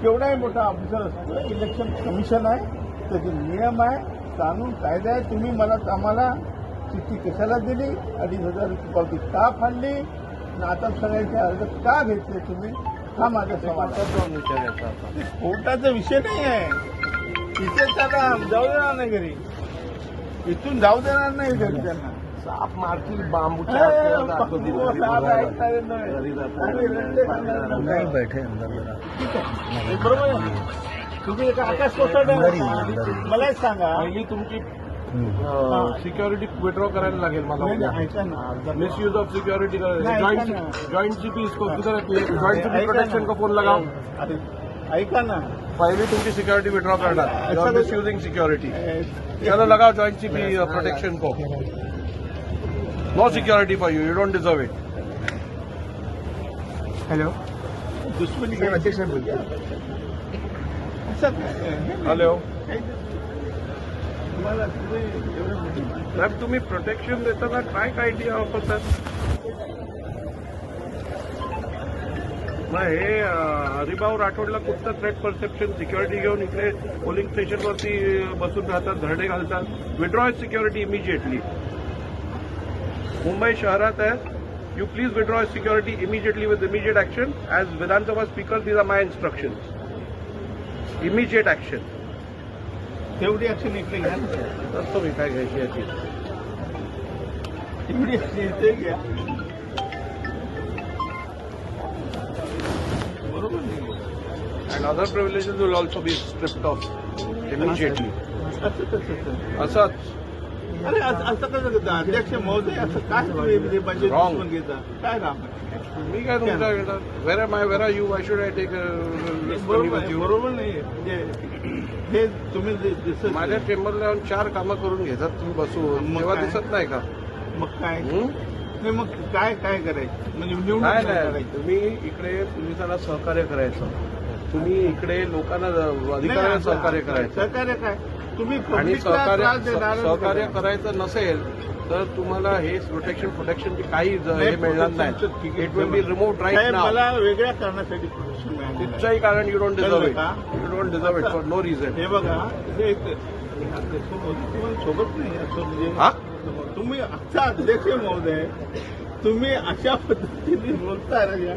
केवढाही मोठा ऑफिसर असतो, election commission आहे, त्याचे नियम आहे, कानून कायदा आहे. तुम्ही आम्हाला चिठ्ठी कशाला दिली, 2,500 रुपये पावती का फाडली, आणि आता सगळ्यांचे अर्ज का घेतले तुम्ही, हा माझा सवाल आहे. कोर्टाचा विषय नाही आहे. तिथे त्याला जाऊ देणार नाही घरी, इथून जाऊ देणार नाही घरी त्यांना. साप मारतील नाही बैठे अंदर जरा ठीक आहे, बरोबर आहे. तुम्ही एका आकाश कोसळलं, मला एक सांगा. पहिली तुमची सिक्युरिटी विड्रॉ करायला लागेल मला. ऐका ना, मिसयूज ऑफ सिक्युरिटी नहीं, जॉइंट सीपी इसको किधर जॉइंट सीपी प्रोटेक्शन को फोन लगाओ. ऐका ना, पहिली तुमची सिक्युरिटी विड्रॉ करणार. Misusing security. चलो लगाओ जॉइंट सीपी प्रोटेक्शन को. No security for you don't deserve it. Hello, दुश्मनी काय अध्यक्ष बोलतो असं हॅलो तुम्हाला साहेब, तुम्ही प्रोटेक्शन देताना काय क्रायटेरिया वापरतात? मग हे हरिभाऊ राठोडला कुठचं थ्रेट परसेप्शन, सिक्युरिटी घेऊन इकडे पोलिंग स्टेशनवरती बसून राहतात, धरणे घालतात. Withdraw security immediately. मुंबई शहरात आहे. You please withdraw security immediately with immediate action. As Vidhan Sabha speaker these are my instructions. Immediate action. तेवढी ऍक्शन इकडे घ्या, असतो मी काय घ्यायची याची. तेवढी ऍक्शन इथे घ्या. बरोबर नाही. And other privileges will also be stripped off immediately. असं कसं? असंच. अरे असं कसं करता अध्यक्ष महोदय, असं काय तुम्ही बजेट Wrong. घेता, काय राम? मी काय तुमचा घेणार? Where are you? Why should I take बरोबर आहे, बरोबर नाही. म्हणजे हे तुम्ही दिसत माझ्या चेंबरला येऊन 4 कामं करून घेतात तुम्ही बसून, मग तेव्हा काय? दिसत नाही का? मग काय हं? नाही, मग काय काय करायचं म्हणजे निवडून नाही काय नाही, करायचं? तुम्ही इकडे पोलिसांना सहकार्य करायचं. तुम्ही इकडे लोकांना अधिकाऱ्यांना नाही, सहकार्य करायचं. सहकार्य काय तुम्ही आणि पब्लिकला त्रास देणार सहकार्य करायचं नसेल तर तुम्हाला हे प्रोटेक्शनची काही हे मिळणार नाही. It will be remote right now. मला वेगळ्या कारणासाठी प्रोटेक्शन मिळालं कुठच्याही कारण यू डोंट डिझर्व इट. का? You don't deserve it for no reason. हे बघा, हे तुम्हाला सोबत नाही असं हा? म्हणजे तुम्ही असा अध्यक्ष महोदय, तुम्ही अशा पद्धतीने बोलताय ना,